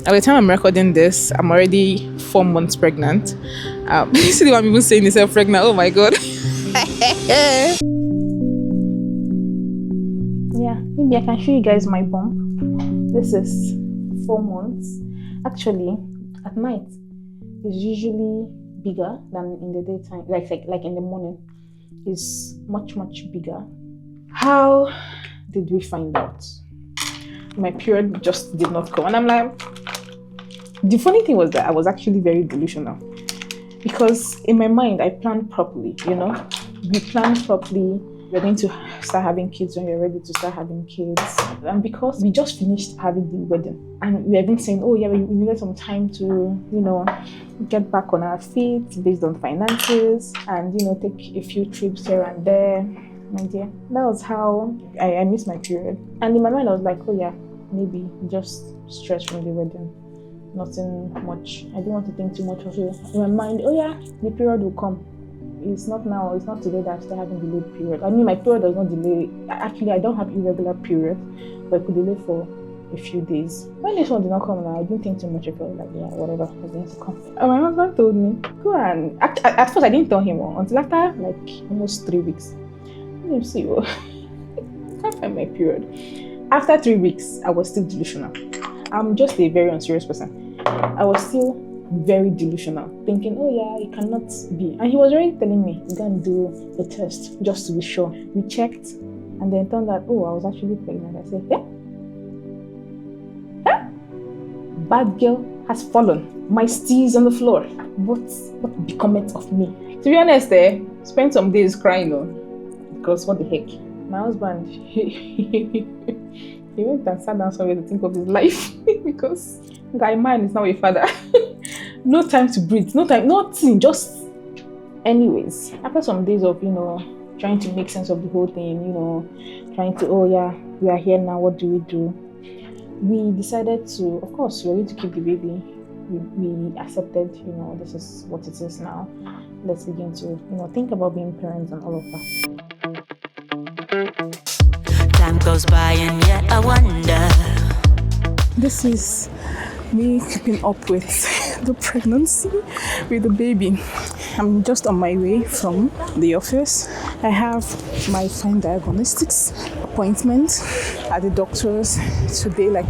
By the time I'm recording this, I'm already 4 months pregnant. You see the one people saying themselves pregnant. Oh my god. Yeah, maybe I can show you guys my bump. This is 4 months. Actually, at night it's usually bigger than in the daytime. Like in the morning, it's much bigger. How did we find out? My period just did not come, and I'm like, the funny thing was that I was actually very delusional because in my mind I planned properly. We planned properly. We're going to start having kids when we're ready to start having kids. And because we just finished having the wedding and we have been saying, oh yeah, we needed some time to, get back on our feet based on finances and, take a few trips here and there. My dear, that was how I missed my period. And in my mind, I was like, oh yeah, maybe just stress from the wedding. Nothing much. I didn't want to think too much of it. In my mind, oh yeah, the period will come. It's not now, it's not today that I start having delayed period. I mean, my period does not delay. Actually, I don't have irregular period, but it could delay for a few days. When this one did not come now, I didn't think too much of it. Like, yeah, whatever, it's going to come. And my husband told me, go and... At first, I didn't tell him until after, like, almost 3 weeks. Let me see, I can't find my period. After 3 weeks, I was still delusional. I'm just a very unserious person. I was still very delusional, thinking, oh yeah, it cannot be. And he was already telling me, we're going to do the test just to be sure. We checked, and then turned out, oh, I was actually pregnant. I said, yeah? Bad girl has fallen. My steez on the floor. What becometh of me? To be honest, spent some days crying, because what the heck? My husband, he went and sat down somewhere to think of his life because guy man is now a father. No time to breathe, no time, nothing, just anyways. After some days of, trying to make sense of the whole thing, trying to, oh yeah, we are here now, what do? We decided to, of course, we're going to keep the baby. We accepted, this is what it is now. Let's begin to, think about being parents and all of that. Time goes by and yet I wonder. This is me keeping up with the pregnancy with the baby. I'm just on my way from the office. I have my fine diagnostics appointment at the doctor's today, like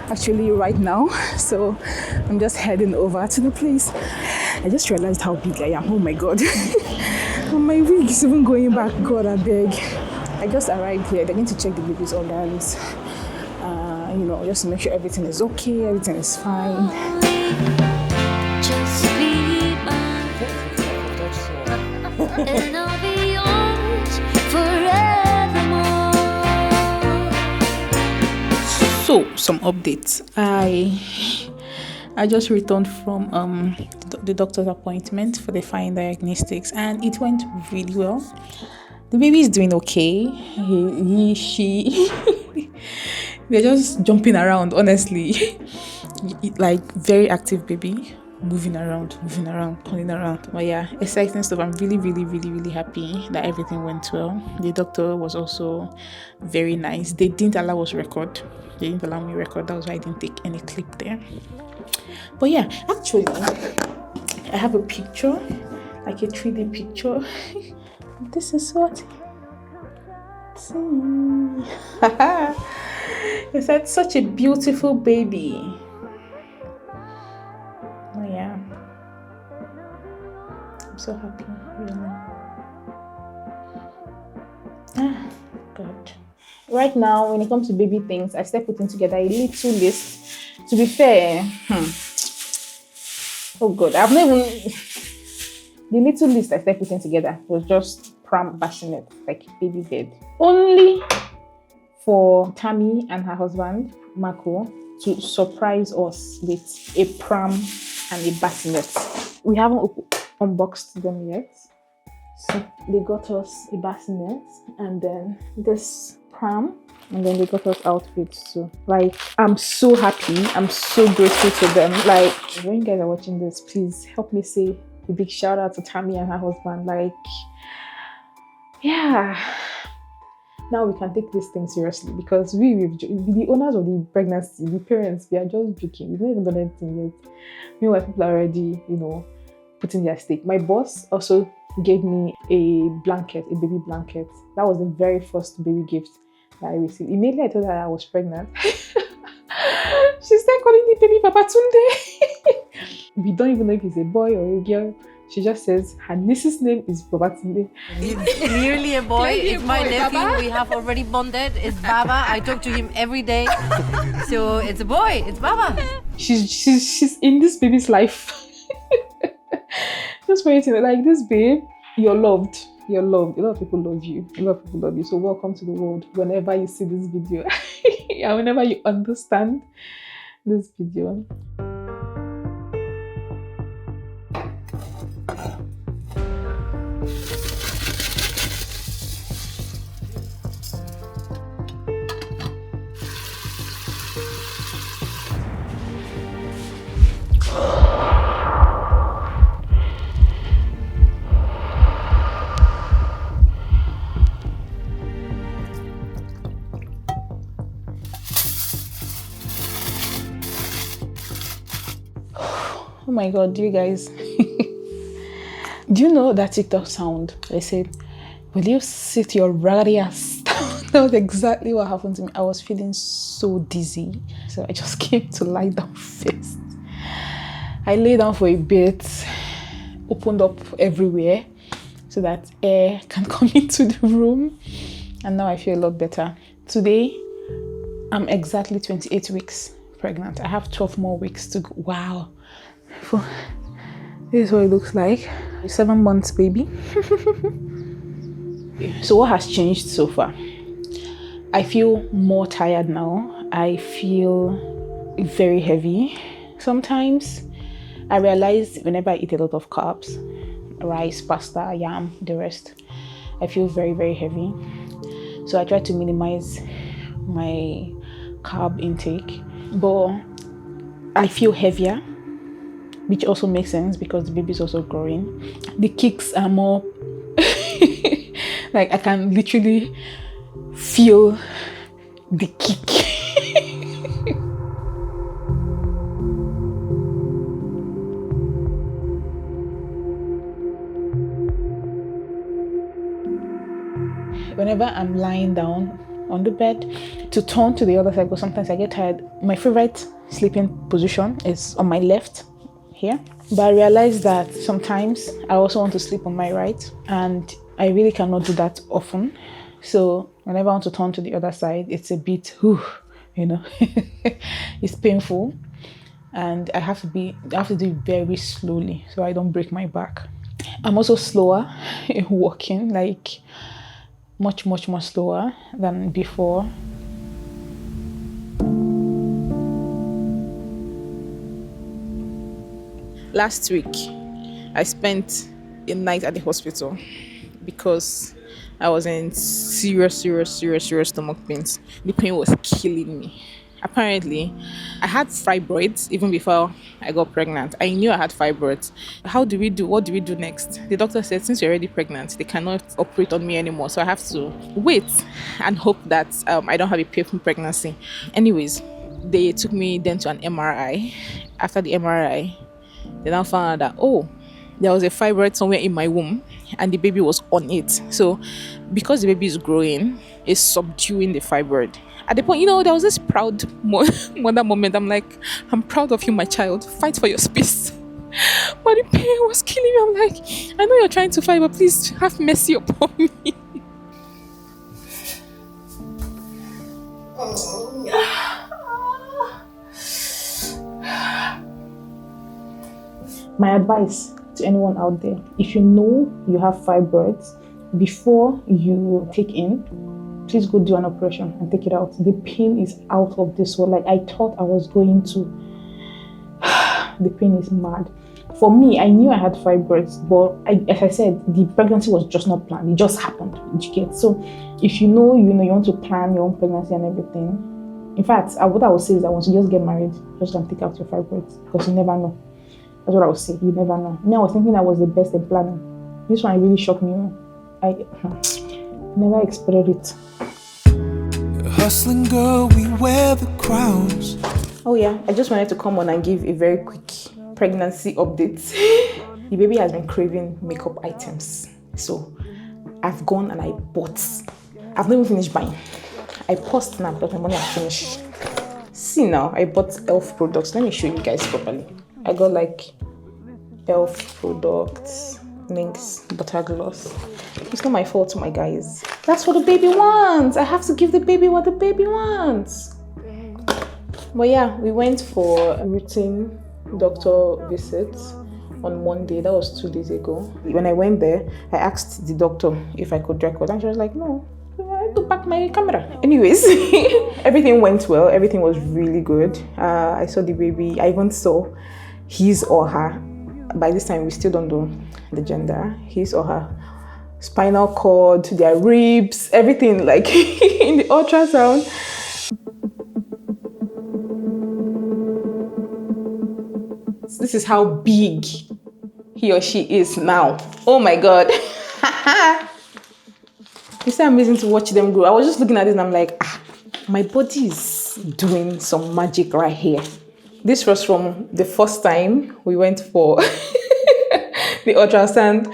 actually right now. So I'm just heading over to the place. I just realized how big I am. Oh my god. And my wig is even going back. God, I beg. I just arrived here. They're going to check the baby's organs. Just to make sure everything is okay, everything is fine. Just be mine, and I'll be yours forevermore. So, some updates. I just returned from the doctor's appointment for the fine diagnostics, and it went really well. The baby is doing okay. She they're just jumping around, honestly. Like, very active baby. Moving around, turning around. But yeah, exciting stuff. I'm really, really, really, really happy that everything went well. The doctor was also very nice. They didn't allow us record. They didn't allow me record. That was why I didn't take any clip there. But yeah, actually, I have a picture, like a 3D picture. This is what... See. It's such a beautiful baby. Oh yeah, I'm so happy, really. God. Right now, when it comes to baby things, I start putting together a little list. To be fair, oh God, I've not even... The little list I started putting together was just pram bassinet, like baby bed. Only for Tammy and her husband, Marco, to surprise us with a pram and a bassinet. We haven't unboxed them yet. So they got us a bassinet and then this pram, and then they got us outfits too. Like, I'm so happy. I'm so grateful to them. Like, when you guys are watching this, please help me say a big shout out to Tammy and her husband. Like, yeah. now we can take this thing seriously because the owners of the pregnancy, the parents, we are just joking. We've not even done anything yet. Meanwhile, people are already, putting their stake. My boss also gave me a blanket, a baby blanket. That was the very first baby gift that I received. Immediately I told her I was pregnant. She started calling the baby Papa Tunde. We don't even know if it's a boy or a girl. She just says her niece's name is Papa Tunde. It's clearly a boy. It's my nephew. Baba. We have already bonded. It's Baba. I talk to him every day. So it's a boy. It's Baba. She's in this baby's life. Just waiting. Like, this babe, you're loved. You're loved. A lot of people love you. A lot of people love you. So welcome to the world. Whenever you see this video, and whenever you understand this video. Oh my god, do you guys do you know that TikTok sound? They said, will you sit your raggedy ass down? That was exactly what happened to me. I was feeling so dizzy, so I just came to lie down first. I lay down for a bit, opened up everywhere so that air can come into the room, and now I feel a lot better. Today I'm exactly 28 weeks pregnant. I have 12 more weeks to go. Wow. This is what it looks like. 7 months baby. So what has changed so far? I feel more tired now. I feel very heavy. Sometimes I realize whenever I eat a lot of carbs, rice, pasta, yam, the rest, I feel very, very heavy. So I try to minimize my carb intake, but I feel heavier, which also makes sense because the baby is also growing. The kicks are more like I can literally feel the kick. Whenever I'm lying down on the bed, to turn to the other side, because sometimes I get tired. My favorite sleeping position is on my left here, but I realize that sometimes I also want to sleep on my right, and I really cannot do that often. So whenever I want to turn to the other side, it's a bit it's painful, and I have to do it very slowly so I don't break my back. I'm also slower in walking, like much more slower than before. Last week, I spent a night at the hospital because I was in serious stomach pains. The pain was killing me. Apparently, I had fibroids even before I got pregnant. I knew I had fibroids. What do we do next? The doctor said, since you're already pregnant, they cannot operate on me anymore. So I have to wait and hope that I don't have a painful pregnancy. Anyways, they took me then to an MRI. After the MRI, they now found out that, there was a fibroid somewhere in my womb and the baby was on it. So because the baby is growing, it's subduing the fibroid. At the point, there was this proud mother moment. I'm like, I'm proud of you, my child. Fight for your space. But the pain was killing me. I'm like, I know you're trying to fight, but please have mercy upon me. My advice to anyone out there, if you know you have fibroids, before you take in, please go do an operation and take it out. The pain is out of this world. Like, I thought I was going to. The pain is mad. For me, I knew I had fibroids, but as I said, the pregnancy was just not planned. It just happened. Did you get? So if you know you want to plan your own pregnancy and everything, in fact, what I would say is that once you just get married, just go take out your fibroids, because you never know. That's what I would say. You never know. Me, I was thinking I was the best in planning. This one really shocked me. I never expected it. Hustling girl, we wear the crowns. Oh yeah, I just wanted to come on and give a very quick pregnancy update. The baby has been craving makeup items. So I've gone and I bought. I've not even finished buying. I paused now because my money has finished. See now, I bought e.l.f. products. Let me show you guys properly. I got like e.l.f. products, NYX, butter gloss. It's not my fault, my guys. That's what the baby wants. I have to give the baby what the baby wants. But yeah, we went for a routine doctor visit on Monday. That was 2 days ago. When I went there, I asked the doctor if I could record, and she was like, no, I took back my camera. Anyways, everything went well. Everything was really good. I saw the baby. I even saw his or her. By this time, we still don't know the gender. His or her spinal cord, their ribs, everything like in the ultrasound. This is how big he or she is now. Oh my God. It's so amazing to watch them grow. I was just looking at this and I'm like, my body is doing some magic right here. This was from the first time we went for the ultrasound.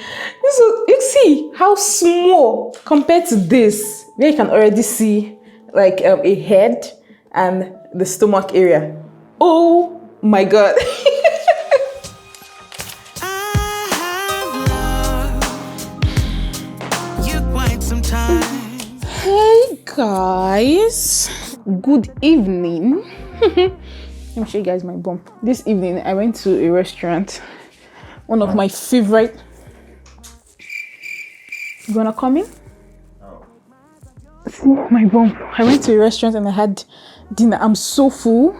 This was, you see how small compared to this, where you can already see like a head and the stomach area. Oh my God. Hey guys, good evening. Let me show you guys my bump. This evening I went to a restaurant, one of my favorite. You gonna come in? Oh. See my bump. I went to a restaurant and I had dinner. I'm so full.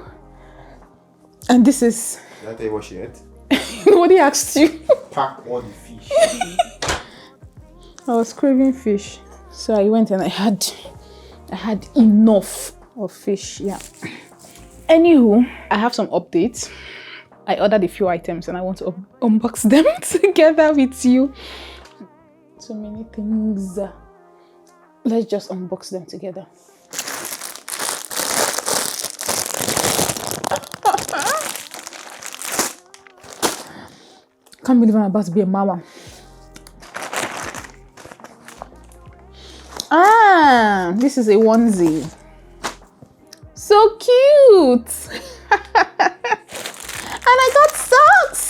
And this is. Did I tell you what she ate? Nobody asked you. Pack all the fish. I was craving fish. So I went and I had enough of fish, yeah. Anywho, I have some updates. I ordered a few items and I want to unbox them together with you. So many things. Let's just unbox them together. Can't believe I'm about to be a mama. This is a onesie. So cute. And I got socks.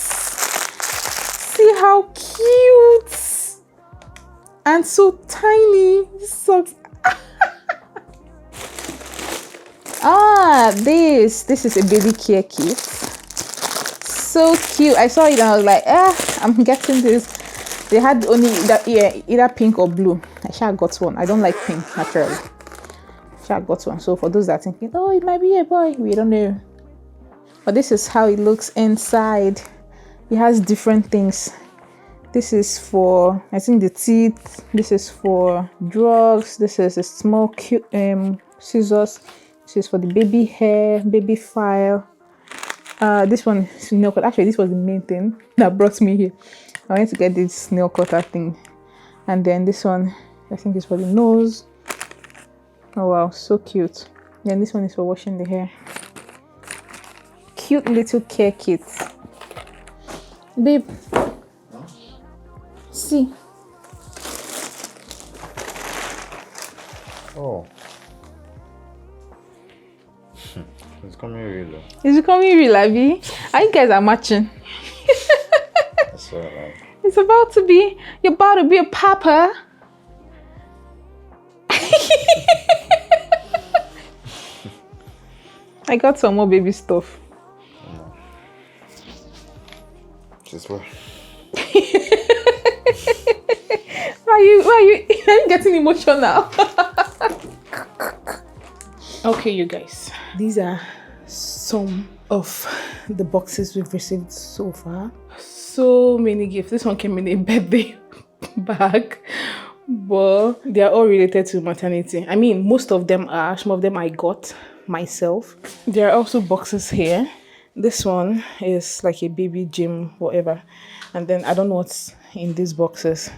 See how cute. And so tiny. These socks. This is a baby care kit. So cute. I saw it and I was like, I'm getting this. They had only either pink or blue. I sure got one. I don't like pink naturally. Sure got one. So for those that are thinking, oh, it might be a boy, we don't know. But this is how it looks inside. It has different things. This is for, I think, the teeth. This is for drugs. This is a small cute scissors. This is for the baby hair, baby file. This one is nail cut. Actually, this was the main thing that brought me here. I went to get this nail cutter thing. And then this one, I think, is for the nose. Oh wow, so cute. Then this one is for washing the hair. Cute little care kit. Babe, see. Oh. It's coming real. It's coming real, Abby. How you guys are matching? That's what I like. It's about to be, you're about to be a papa. I got some more baby stuff. Just what? Why are you getting emotional? Okay, you guys. These are some of the boxes we've received so far. So many gifts. This one came in a birthday bag, but they are all related to maternity. I mean, most of them are. Some of them I got myself. There are also boxes here. This one is like a baby gym, whatever. And then I don't know what's in these boxes.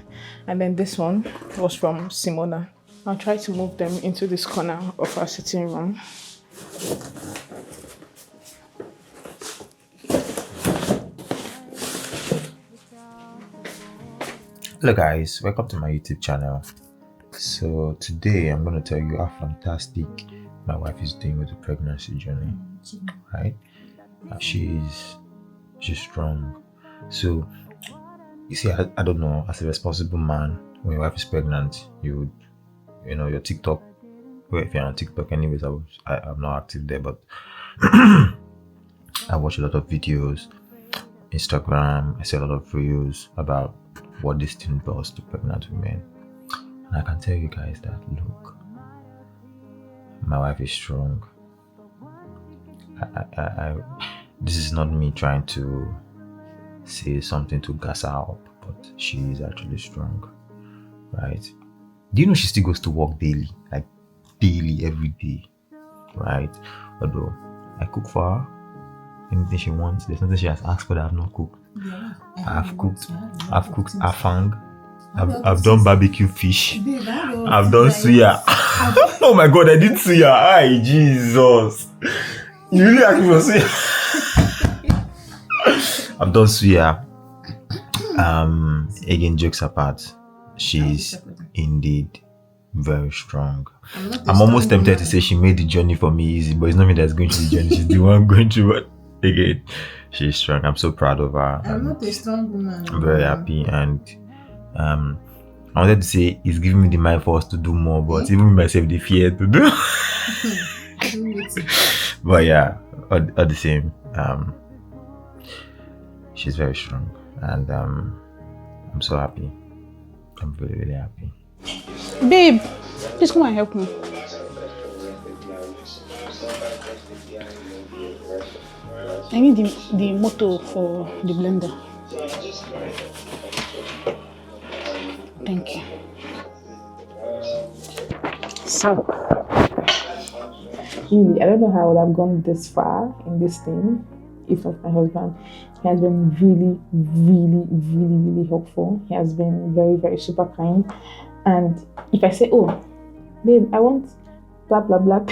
And then this one was from Simona. I'll try to move them into this corner of our sitting room. Hello guys, welcome to my YouTube channel. So today I'm going to tell you how fantastic my wife is doing with the pregnancy journey. Right? She's strong. So you see, I don't know, as a responsible man, when your wife is pregnant, your TikTok, well, if you're on TikTok anyways, I'm not active there, but I watch a lot of videos, Instagram, I see a lot of reels about what this thing does to pregnant women. And I can tell you guys that, look, my wife is strong. This is not me trying to say something to gas her up, but she is actually strong, right? Do you know she still goes to work daily, like daily, every day, right? Although I cook for her, anything she wants. There's nothing she has asked for that I've not cooked. Yeah, I've cooked afang. I've done barbecue fish. I've done suya. Oh my god, I did suya. Hi, Jesus. You really asked me for suya. I've done suya. Again, jokes apart, she's indeed very strong. I'm almost tempted to say she made the journey for me easy, but it's not me that's going through the journey. She's the one going through it. Again, she's strong. I'm so proud of her. I'm not a strong woman. I'm very happy, and I wanted to say it's giving me the mind for us to do more, but even myself the fear to do. But yeah, all the same, she's very strong, and I'm so happy. I'm really, really happy. Babe, please come and help me. I need the motor for the blender. Thank you. So, really, I don't know how I would have gone this far in this thing if not my husband. He has been really, really, really, really helpful. He has been very, very super kind. And if I say, oh, babe, I want blah, blah, blah.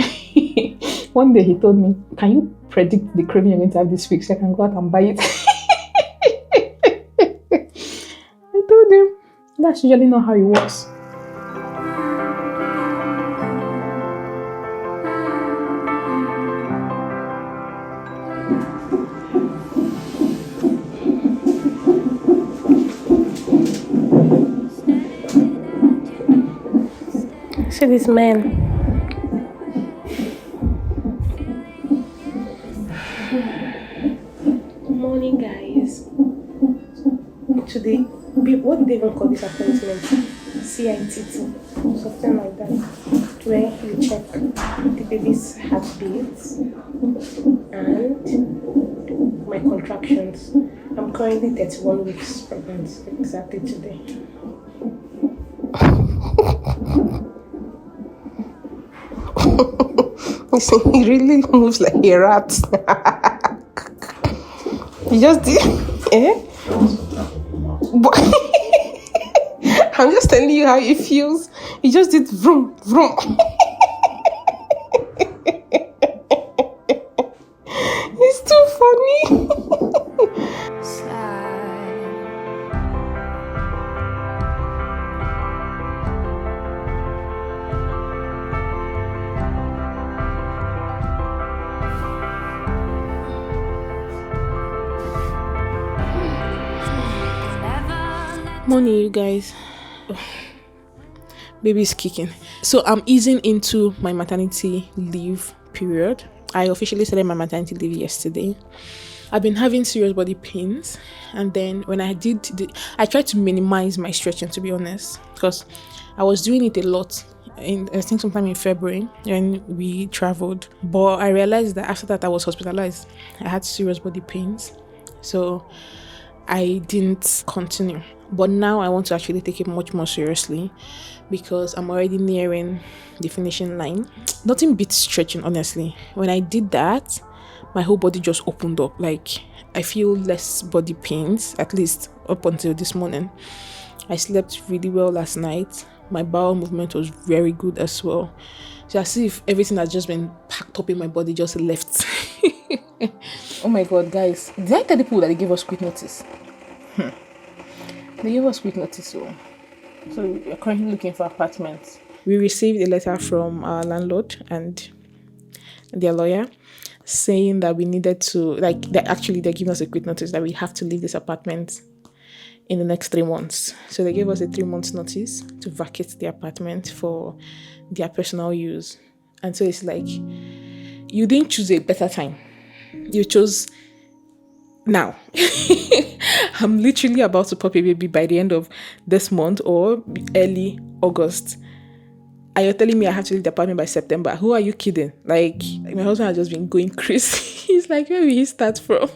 One day he told me, can you predict the craving you're going to have this week so I can go out and buy it? I told him, that's usually not how it works. See this man. Good morning, guys. Today, what do they even call this appointment? CITT, something like that, where you check the baby's heartbeat and my contractions. I'm currently 31 weeks pregnant, exactly today. He really moves like a rat. You just did, But I'm just telling you how it feels. You just did vroom, vroom. It's too funny. Morning, you guys. Baby's kicking. So I'm easing into my maternity leave period. I officially started my maternity leave yesterday. I've been having serious body pains, and then when I I tried to minimize my stretching, to be honest, because I was doing it a lot I think sometime in February when we traveled, but I realized that after that I was hospitalized. I had serious body pains, so I didn't continue. But now I want to actually take it much more seriously because I'm already nearing the finishing line. Nothing beats stretching, honestly. When I did that, my whole body just opened up. Like, I feel less body pains, at least up until this morning. I slept really well last night. my bowel movement was very good as well. So as if everything has just been packed up in my body, just left. Oh my god, guys. Did I tell the people that they gave us quick notice? They gave us quick notice, so we're currently looking for apartments. We received a letter from our landlord and their lawyer saying that we needed to, like, they're giving us a quick notice that we have to leave this apartment in the next 3 months. So they gave us a 3 months notice to vacate the apartment for their personal use. And so it's like, you didn't choose a better time. You chose now. I'm literally about to pop a baby by the end of this month or early August. And you're telling me I have to leave the apartment by September. Who are you kidding? Like my husband has just been going crazy. He's like, where will he start from?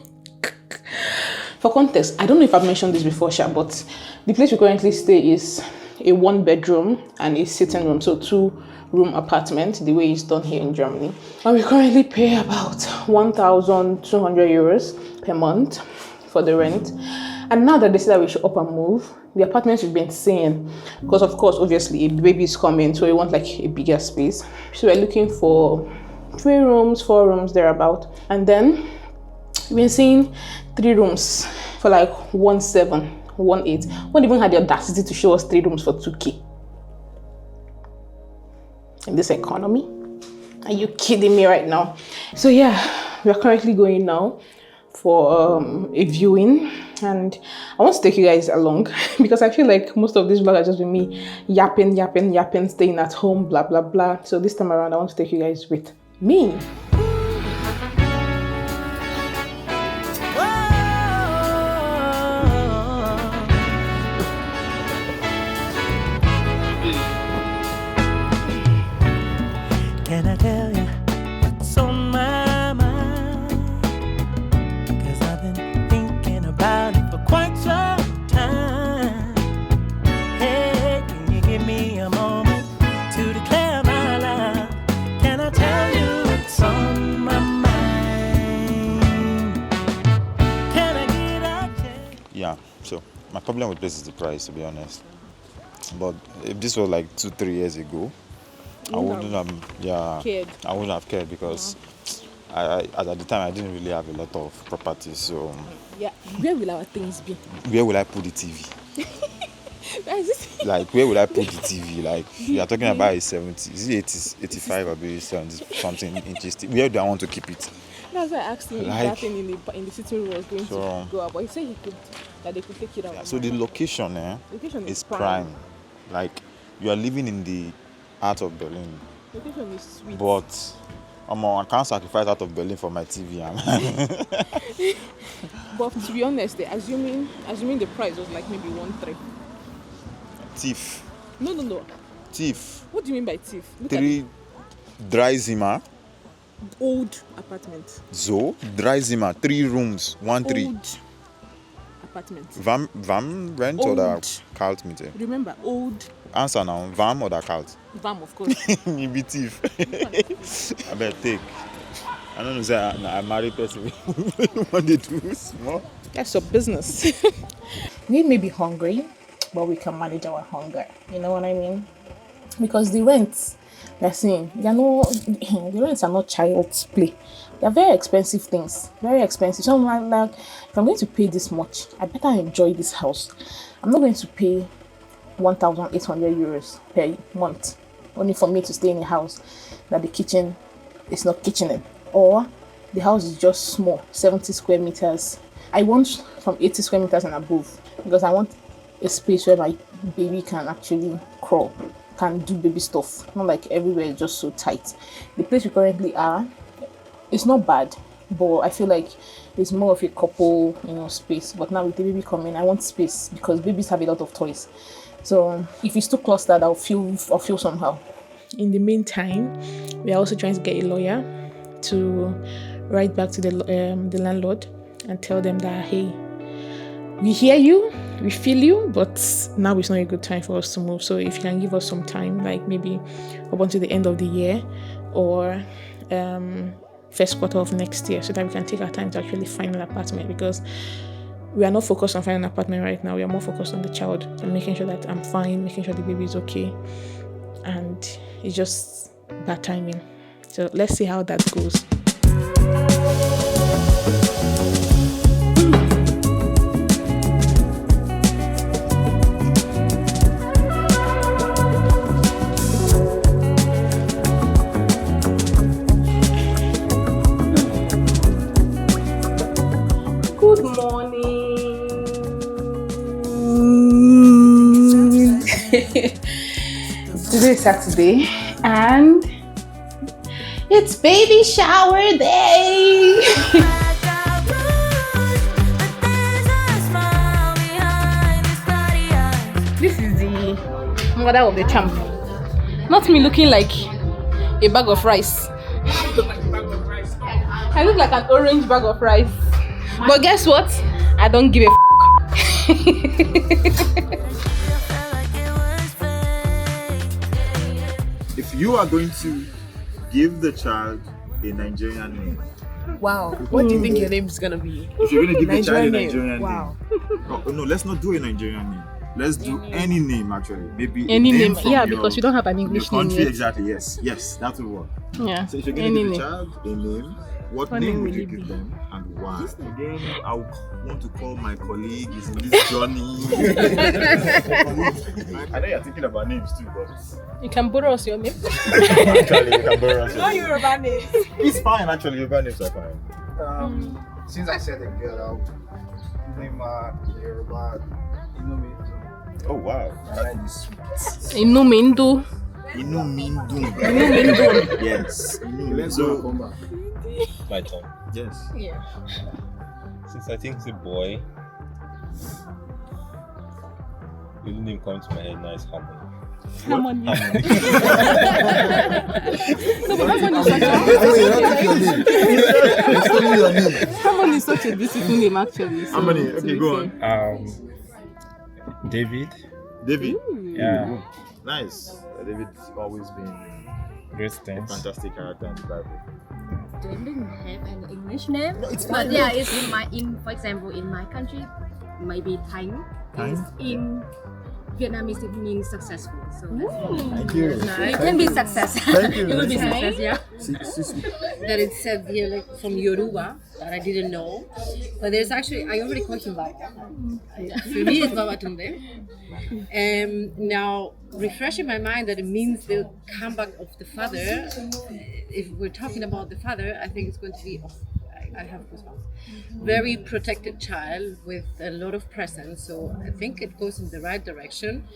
For context, I don't know if I've mentioned this before, Sha, but the place we currently stay is a 1-bedroom and a sitting room, so 2-room apartment, the way it's done here in Germany. And we currently pay about 1,200 euros per month for the rent. And now that they say that we should up and move, the apartments we've been seeing, because of course, obviously, the baby is coming, so we want like a bigger space. So we're looking for 3 rooms, 4 rooms, thereabout. And then we've been seeing 3 rooms for like 1.7, 1.8. One even had the audacity to show us 3 rooms for 2K. In this economy? Are you kidding me right now? So yeah, we're currently going now for a viewing, and I want to take you guys along because I feel like most of this vlog has just been me yapping, staying at home, blah blah blah. So this time around I want to take you guys with me. Can I tell you what's on my mind? 'Cause I've been thinking about it for quite some time. Hey, can you give me a moment to declare my love? Can I tell you what's on my mind? Can I get a chance? Yeah, so my problem with this is the price, to be honest. But if this was like 2-3 years ago, I wouldn't have cared. I wouldn't have cared because I at the time I didn't really have a lot of properties. So Yeah, where will our things be? where will I put the TV? Like where would I put the TV? Like you are talking about a 70, is it 80, 85 or maybe 70, something interesting. Where do I want to keep it? That's why I asked him if Like- that thing in the sitting room was going to go up, but he said that they could take it out. Yeah, so the location Location is prime. Like you are living in the heart of Berlin. Location is sweet. But I can't sacrifice out of Berlin for my TV. But to be honest, assuming the price was like maybe 1.3. Thief. No. Thief. What do you mean by thief? Look 3 Dreizimmer. at the old apartment. So Dreizimmer, 3 rooms, 1-3. Old apartment. Vam rent or the Old. cult meter? Remember, old Answer now, Vam or the cult? VAM, of course. You be thief. I better take. I don't know, say I'm married person. What they do small. That's your business. We may be hungry, but we can manage our hunger. You know what I mean? Because the rents, they're saying, the rents are not child's play. They're very expensive things. Very expensive. So I'm like, if I'm going to pay this much, I better enjoy this house. I'm not going to pay 1,800 euros per month only for me to stay in a house that the kitchen is not kitchening, or the house is just small, 70 square meters. I want from 80 square meters and above because I want a space where my baby can actually crawl, can do baby stuff, not like everywhere is just so tight. The place we currently are, it's not bad, but I feel like it's more of a couple, space. But now with the baby coming, I want space because babies have a lot of toys. So if it's too clustered, I'll feel somehow. In the meantime, we are also trying to get a lawyer to write back to the landlord and tell them that, hey, we hear you, we feel you, but now it's not a good time for us to move. So if you can give us some time, like maybe up until the end of the year or first quarter of next year, so that we can take our time to actually find an apartment, because we are not focused on finding a partner right now. We are more focused on the child and making sure that I'm fine, making sure the baby is okay. And it's just bad timing. So let's see how that goes. Good morning. Today is Saturday and it's baby shower day. This is the mother of the champ. Not me looking like a bag of rice. I look like an orange bag of rice. But guess what? I don't give a If you are going to give the child a Nigerian name, Wow. What do you think your name is gonna be? if you're going to give the child a Nigerian name. Nigerian Wow. name, no, let's not do a Nigerian name. Let's do any name actually. Maybe any a name. from Yeah, your- because we don't have an your English name country yet. exactly. Yes, that will work. Yeah. So if you're going Any to give name. a child a name, what name would you give them and why? Again, I would want to call my colleague. Is in this journey. I know you're thinking about names too, but You can borrow us your name. actually you can borrow us. Yoruba name. It's fine actually. Your names are fine. Since I said a girl, I'll name Yoruba Inumi. Oh wow. And that is sweet. Inumindu. Inumindum. Yes. Let's So go. My turn. yes. Since I think it's a boy, the only name comes to my head now is Harmony. Harmony. Harmony is such a beautiful name, actually. How many? Okay, go on. David. David. Yeah. Nice. David's always been Great a things. fantastic character in the Bible. Don't have an English name. But yeah, it's for example, in my country, maybe Thánh. Is in Vietnamese it means successful. So Thank you. it can be success. Thank you. It will be success, yeah. That it said here like from Yoruba that I didn't know. But there's actually I already called him Baba. For me it's Baba Tunde. Now refreshing my mind that it means the comeback of the father. If we're talking about the father, I think it's going to be I have goosebumps. Very protected child with a lot of presence, so I think it goes in the right direction.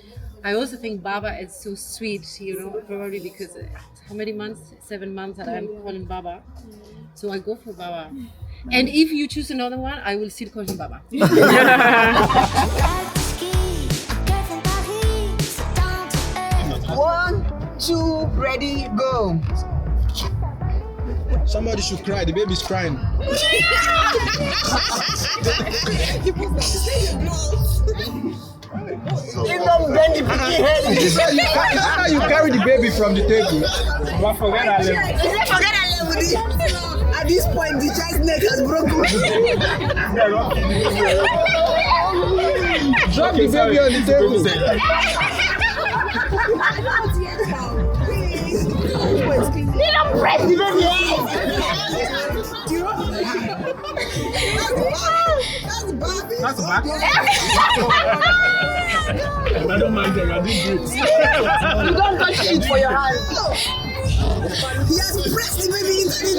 I also think Baba is so sweet, probably because how many months? 7 months that I'm calling Baba. So I go for Baba. And if you choose another one, I will still call him Baba. 1, 2, ready, go. Somebody should cry. The baby's crying. You don't bend the piggy head. That's how you carry the baby from the table. Forget I left with it. At this point, the child's neck has broken. Drop the baby on the table. You don't press the baby head. That's back. I don't mind them. I did good. You don't touch shit for your hand. He has pressed the baby into the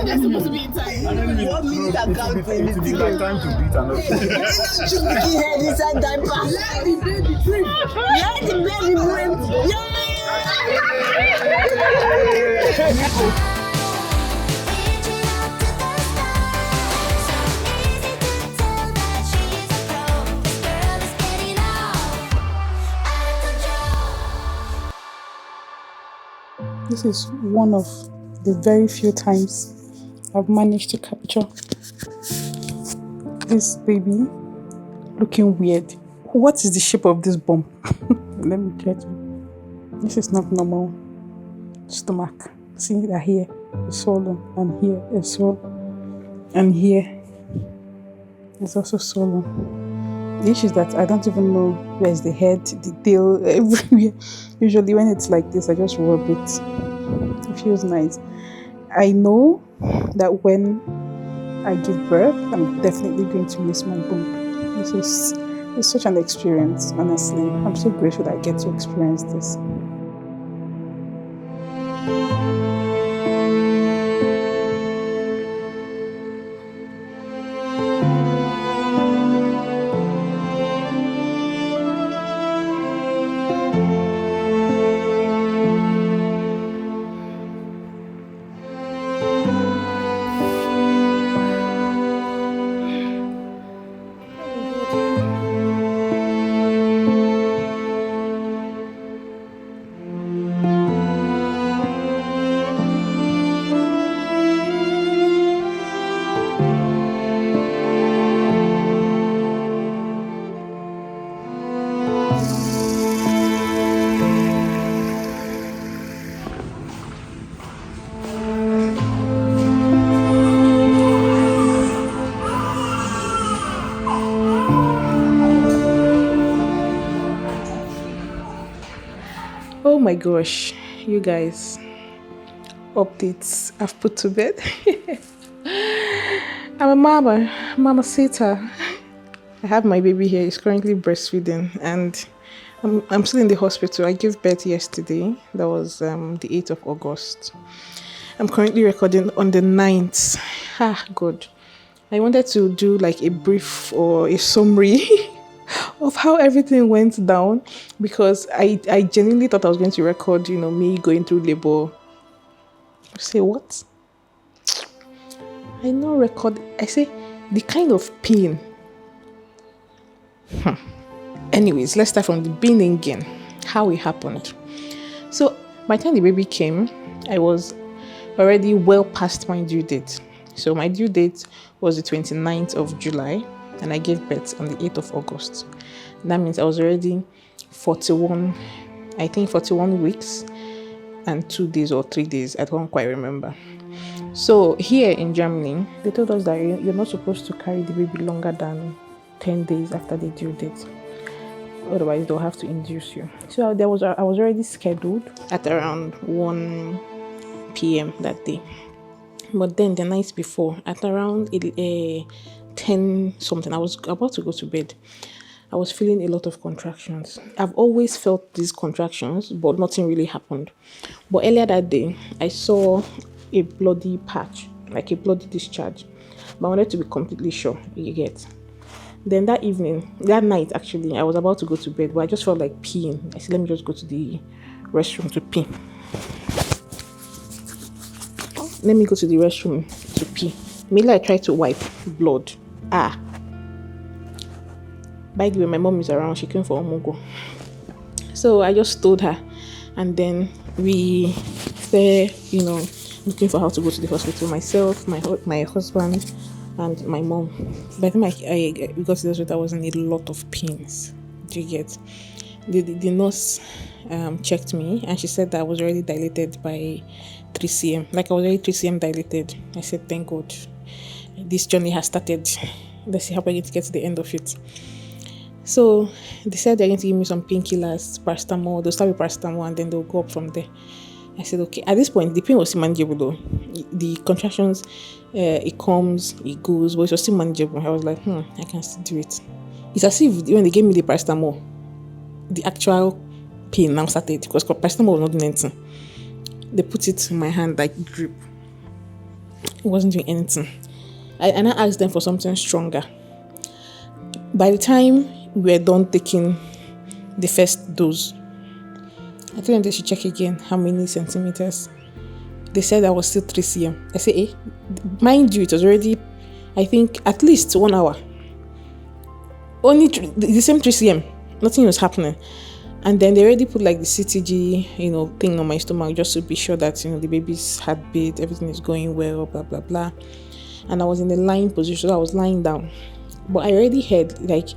They're supposed to be in time. 1 minute and counting. It will be like time to beat another. Shoot the head inside diaper. Let the baby dream. Let the baby dream. Yeah! This is one of the very few times I've managed to capture this baby looking weird. What is the shape of this bump? Let me try to. This is not normal. Stomach. See that here is swollen, and here is swollen, and here It's also swollen. The issue is that I don't even know where's the head, the tail, everywhere. Usually when it's like this, I just rub it. It feels nice. I know that when I give birth, I'm definitely going to miss my bump. It's such an experience, honestly. I'm so grateful that I get to experience this. Oh my gosh, you guys, updates I've put to bed. I'm a mama Sita. I have my baby here. He's currently breastfeeding and I'm still in the hospital. I gave birth yesterday. That was the 8th of August. I'm currently recording on the 9th. God. I wanted to do like a brief or a summary of how everything went down because I genuinely thought I was going to record, me going through labor. Say what? I know record. I say the kind of pain. Anyways, let's start from the beginning again. How it happened. So by the time the baby came, I was already well past my due date. So my due date was the 29th of July and I gave birth on the 8th of August. That means I was already 41 weeks and 2 days or 3 days. I don't quite remember. So here in Germany, they told us that you're not supposed to carry the baby longer than 10 days after the due date. Otherwise, they'll have to induce you. So I was already scheduled at around 1 p.m. that day. But then the night before, at around 10 something, I was about to go to bed. I was feeling a lot of contractions. I've always felt these contractions, but nothing really happened. But earlier that day, I saw a bloody patch, like a bloody discharge. But I wanted to be completely sure, you get. Then that night actually, I was about to go to bed, but I just felt like peeing. I said, let me just go to the restroom to pee. Let me go to the restroom to pee. Immediately I tried to wipe blood. By the way, my mom is around. She came for Omogo. So I just told her. And then we were, looking for how to go to the hospital. Myself, my husband, and my mom. By the time I got to the hospital, I was in a lot of pains. Do you get? The nurse checked me and she said that I was already dilated by 3 cm. Like I was already 3 cm dilated. I said, thank God. This journey has started. Let's see how we're going to get to the end of it. So they said they're going to give me some painkillers, paracetamol. They'll start with paracetamol and then they'll go up from there. I said, okay. At this point, the pain was still manageable though. The contractions, it comes, it goes, but it was still manageable. I was like, I can still do it. It's as if when they gave me the paracetamol, the actual pain now started because paracetamol was not doing anything. They put it in my hand like grip. It wasn't doing anything. And I asked them for something stronger. By the time we were done taking the first dose, I told them they should check again how many centimeters. They said I was still 3 cm. I said, mind you, it was already, I think, at least 1 hour. Only the same 3 cm. Nothing was happening. And then they already put like the CTG, thing on my stomach just to be sure that, the baby's heartbeat, everything is going well, blah, blah, blah. And I was in the lying position, so I was lying down. But I already heard that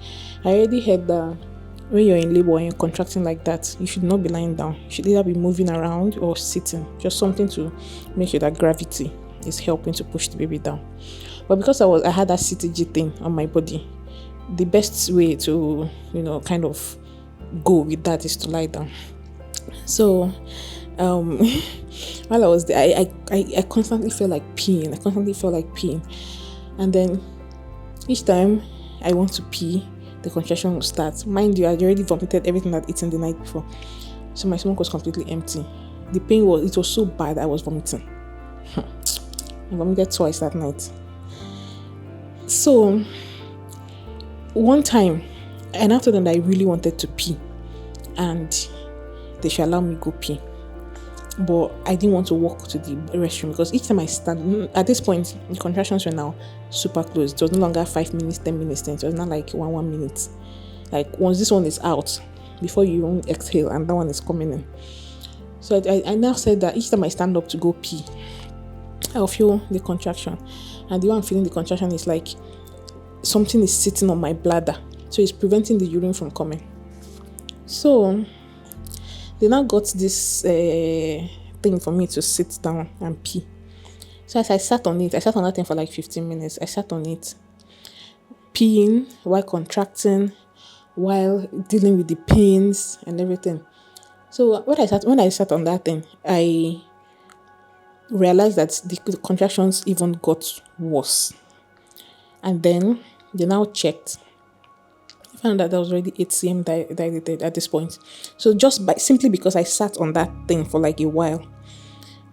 when you're in labor and you're contracting like that, you should not be lying down. You should either be moving around or sitting. Just something to make sure that gravity is helping to push the baby down. But because I had that CTG thing on my body, the best way to, kind of go with that is to lie down. So while I was there, I constantly felt like peeing. And then each time I want to pee, the contraction will start. Mind you, I had already vomited everything I'd eaten the night before. So my stomach was completely empty. The pain was so bad I was vomiting. I vomited twice that night. So one time, and after that, I really wanted to pee, and they should allow me go pee. But I didn't want to walk to the restroom because each time I stand, at this point, the contractions were now super close. It was no longer 5 minutes, 10 minutes, 10. It was not like 1 minute. Like once this one is out, before you even exhale, and that one is coming in. So I now said that each time I stand up to go pee, I'll feel the contraction. And the way I'm feeling the contraction is like something is sitting on my bladder. So it's preventing the urine from coming. So they now got this thing for me to sit down and pee. So as I sat on that thing for like 15 minutes. I sat on it, peeing while contracting, while dealing with the pains and everything. So when I sat on that thing, I realized that the contractions even got worse. And then they now checked. I found that I was already 8 cm dilated at this point. So simply because I sat on that thing for like a while,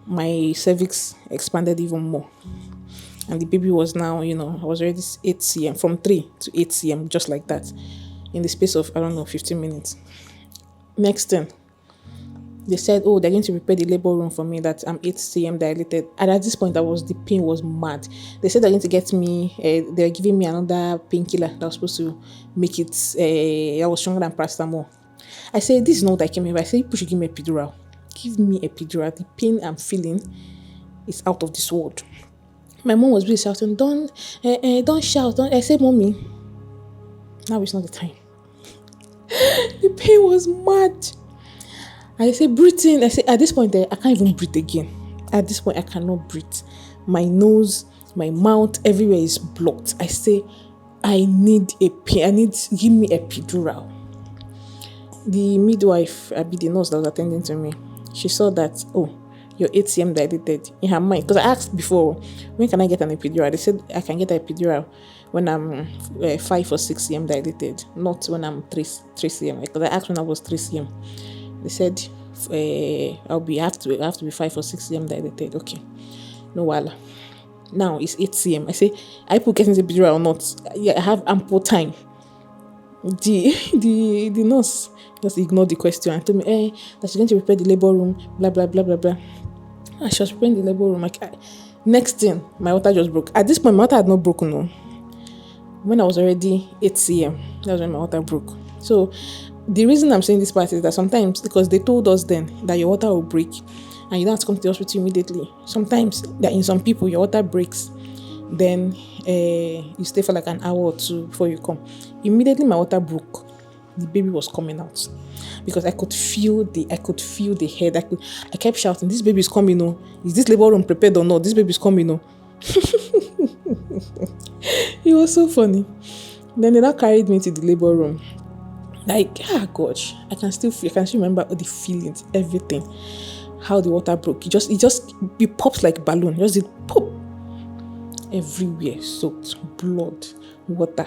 my cervix expanded even more. And the baby was now, I was already 8 cm, from 3 to 8 cm, just like that, in the space of, 15 minutes. Next thing, they said, they're going to prepare the labor room for me, that I'm 8 cm dilated. And at this point, the pain was mad. They said they're going to get me, they're giving me another painkiller that was supposed to make it, I was stronger than paracetamol. I said, this is not what I came here. I said, you should give me epidural. Give me epidural. The pain I'm feeling is out of this world. My mom was really shouting, don't shout. I said, mommy, now is not the time. The pain was mad. I say, breathe in. I say, at this point, I can't even breathe again. At this point, I cannot breathe. My nose, my mouth, everywhere is blocked. I say, I need give me epidural. The midwife, the nurse that was attending to me, she saw that, you're 8 cm dilated, in her mind. Because I asked before, when can I get an epidural? They said, I can get an epidural when I'm 5 or 6 cm dilated, not when I'm 3 cm. Because I asked when I was 3 cm. They said, I have to be 5 or 6 cm dilated. Okay, no while. Now it's 8 cm. I say, I put getting the epidural or not? Yeah, I have ample time. The nurse just ignored the question and told me, that she's going to prepare the labor room, blah blah blah blah blah. And she was preparing the labor room. Next thing, my water just broke. At this point, my water had not broken. No. When I was already 8 cm, that was when my water broke. So the reason I'm saying this part is that sometimes, because they told us then that your water will break and you don't have to come to the hospital immediately. Sometimes, that in some people, your water breaks, then you stay for like an hour or two before you come. Immediately my water broke, the baby was coming out, because I could feel the head. I kept shouting, this baby is coming. Is this labor room prepared or not? This baby is coming. It was so funny. Then they now carried me to the labor room. Like, gosh, I can still remember all the feelings, everything, how the water broke. It pops like a balloon. Just did pop. Everywhere soaked, blood, water,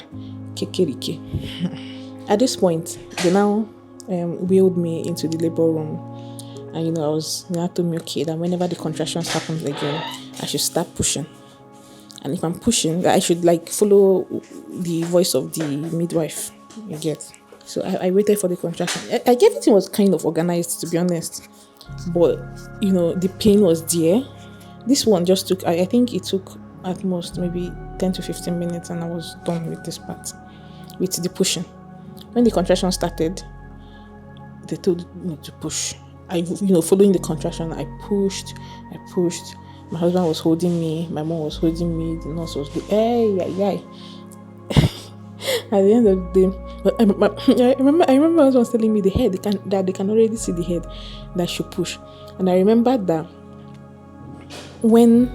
kekerike. At this point, they now wheeled me into the labor room, and they told me, okay, that whenever the contractions happens again, I should start pushing. And if I'm pushing, I should follow the voice of the midwife. You get? So I waited for the contraction. Everything was kind of organized, to be honest. But, the pain was there. This one just took, I think it took at most maybe 10 to 15 minutes, and I was done with this part, with the pushing. When the contraction started, they told me to push. Following the contraction, I pushed. My husband was holding me, my mom was holding me, the nurse was doing, At the end of the day, but I remember my husband was telling me that they can already see the head that should push. And I remember that when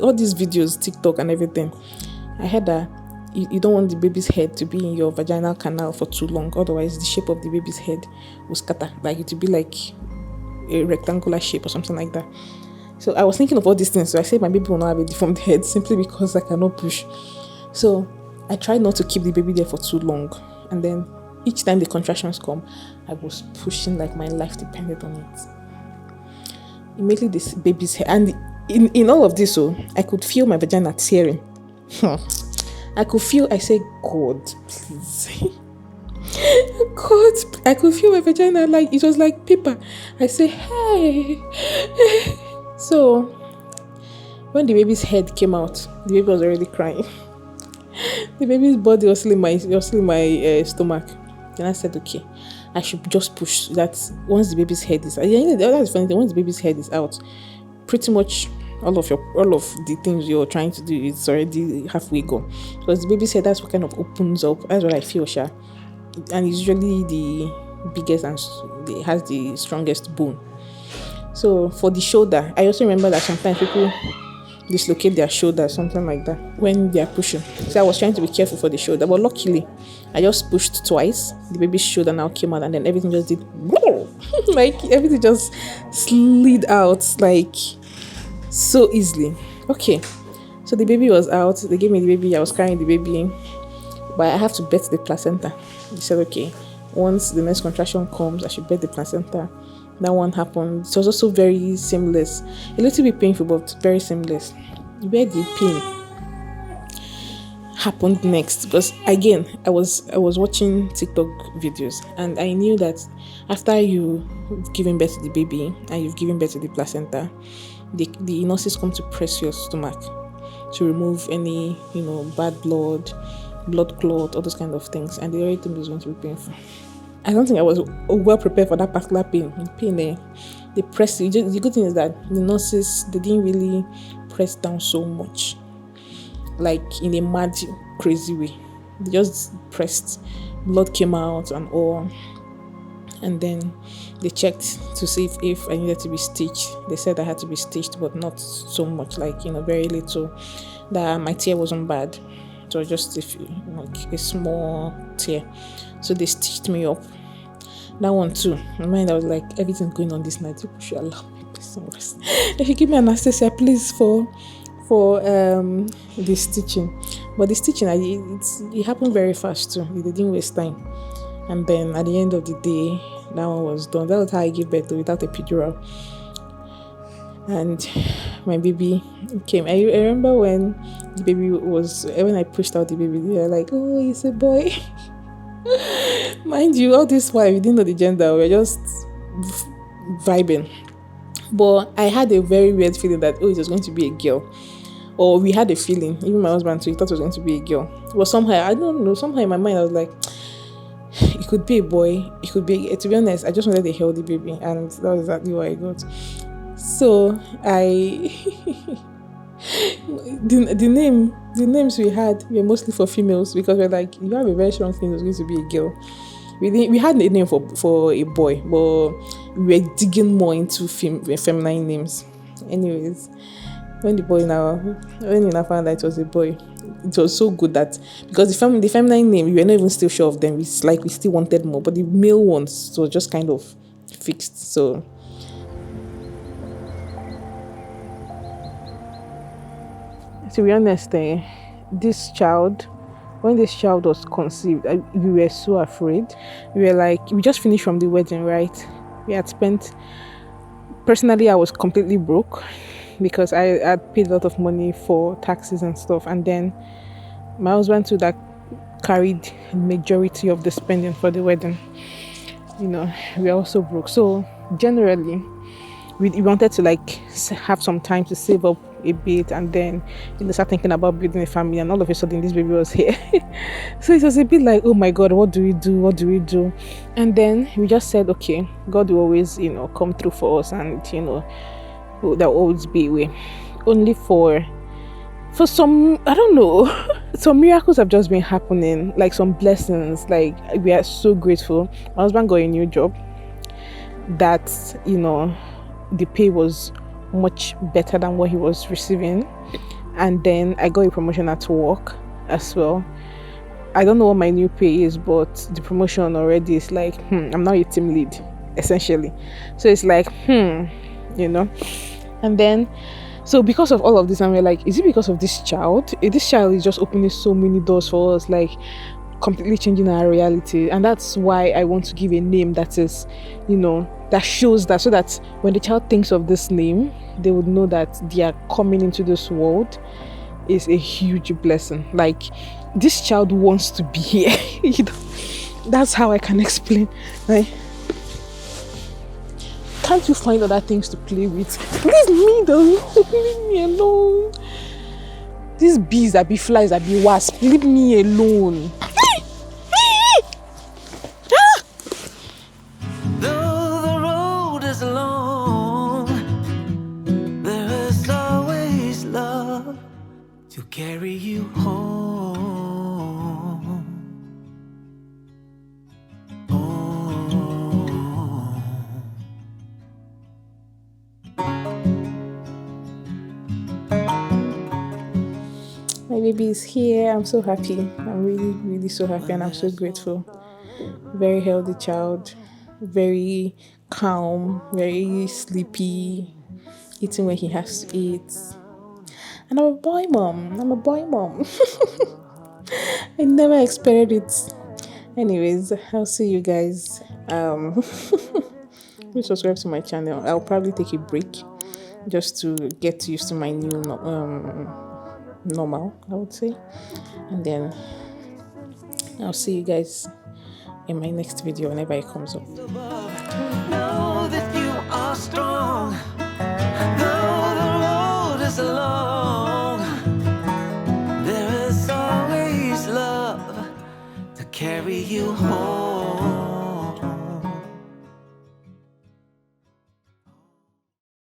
all these videos, TikTok and everything, I heard that you don't want the baby's head to be in your vaginal canal for too long, otherwise the shape of the baby's head will scatter, like it will be like a rectangular shape or something like that. So I was thinking of all these things. So I said my baby will not have a deformed head simply because I cannot push. So I tried not to keep the baby there for too long, and then each time the contractions come, I was pushing like my life depended on it. Immediately this baby's head, and in all of this, I could feel my vagina tearing. I could feel, I said, God, please. God, I could feel my vagina like, it was like paper. I said, hey. So, when the baby's head came out, the baby was already crying. The baby's body was still in my stomach. Then I said, okay, I should just push that once the baby's head is out. Yeah, that's funny. Once the baby's head is out, pretty much all of the things you're trying to do is already halfway gone. Because the baby's head, that's what kind of opens up. That's what I feel, Sha. And it's usually the biggest and it has the strongest bone. So for the shoulder, I also remember that sometimes people dislocate their shoulder, something like that, when they are pushing. So I was trying to be careful for the shoulder, but luckily I just pushed twice. The baby's shoulder now came out, and then everything just did like everything just slid out like so easily. Okay, so the baby was out. They gave me the baby. I was carrying the baby, but I have to bet the placenta. They said, okay, once the next contraction comes, I should bet the placenta. That one happened. It was also very seamless. A little bit painful, but very seamless. Where the pain happened next, because again, I was watching TikTok videos, and I knew that after you've given birth to the baby and you've given birth to the placenta, the nurses come to press your stomach to remove any bad blood clot, all those kind of things, and they already told me it was going to be painful. I don't think I was well prepared for that particular pain. They pressed it. The good thing is that the nurses, they didn't really press down so much, like in a mad, crazy way. They just pressed, blood came out and all, and then they checked to see if I needed to be stitched. They said I had to be stitched, but not so much, like very little. That my tear wasn't bad. It was just a small tear. So they stitched me up. That one too. In my mind, I was like, everything's going on this night. You should allow me please. If you give me anesthesia, please, for the stitching. But the stitching, it happened very fast too. They didn't waste time. And then at the end of the day, that one was done. That was how I gave birth without a epidural. And my baby came. I remember when I pushed out the baby, they were like, oh, it's a boy. Mind you, all this while we didn't know the gender, we were just vibing. But I had a very weird feeling that it was going to be a girl. Or we had a feeling, even my husband too, he thought it was going to be a girl. But somehow, I don't know, somehow in my mind I was like, it could be a boy, it could be, to be honest, I just wanted a healthy baby, and that was exactly what I got. So the names we had were mostly for females, because we're like, you have a very strong feeling it was going to be a girl. We had a name for a boy, but we were digging more into feminine names. Anyways, when we now found out it was a boy, it was so good that, because the feminine name, we were not even still sure of them. It's like we still wanted more, but the male ones was just kind of fixed. So to be honest, when this child was conceived, we were so afraid. We were like, we just finished from the wedding, right? We had spent, personally, I was completely broke because I had paid a lot of money for taxes and stuff. And then my husband too, that carried majority of the spending for the wedding. We were also broke. So generally, we wanted to have some time to save up a bit, and then start thinking about building a family. And all of a sudden this baby was here. So it was a bit like, oh my God, what do we do? And then we just said, okay, God will always come through for us, and there'll always be a way. Only for some, I don't know, some miracles have just been happening, like some blessings. Like, we are so grateful. My husband got a new job that the pay was much better than what he was receiving. And then I got a promotion at work as well. I don't know what my new pay is, but the promotion already is like, I'm now a team lead, essentially. So it's like, you know. And then, so because of all of this, and we're like, is it because of this child? This child is just opening so many doors for us, like completely changing our reality. And that's why I want to give a name that is, you know, that shows that, so that when the child thinks of this name, they would know that they are coming into this world is a huge blessing. Like, this child wants to be here. You know, that's how I can explain. Right? Can't you find other things to play with? Leave me alone. Leave me alone. These bees that be flies that be wasps. Leave me alone. Though the road is long, there is always love to carry you home. My baby is here. I'm so happy. I'm really, really so happy, and I'm so grateful. Very healthy child, very calm, very sleepy, eating when he has to eat. And I'm a boy mom. I never expected it. Anyways, I'll see you guys. Please subscribe to my channel. I'll probably take a break just to get used to my new normal, I would say. And then I'll see you guys in my next video whenever it comes up. Know that you are strong. Though the road is long, there is always love to carry you home.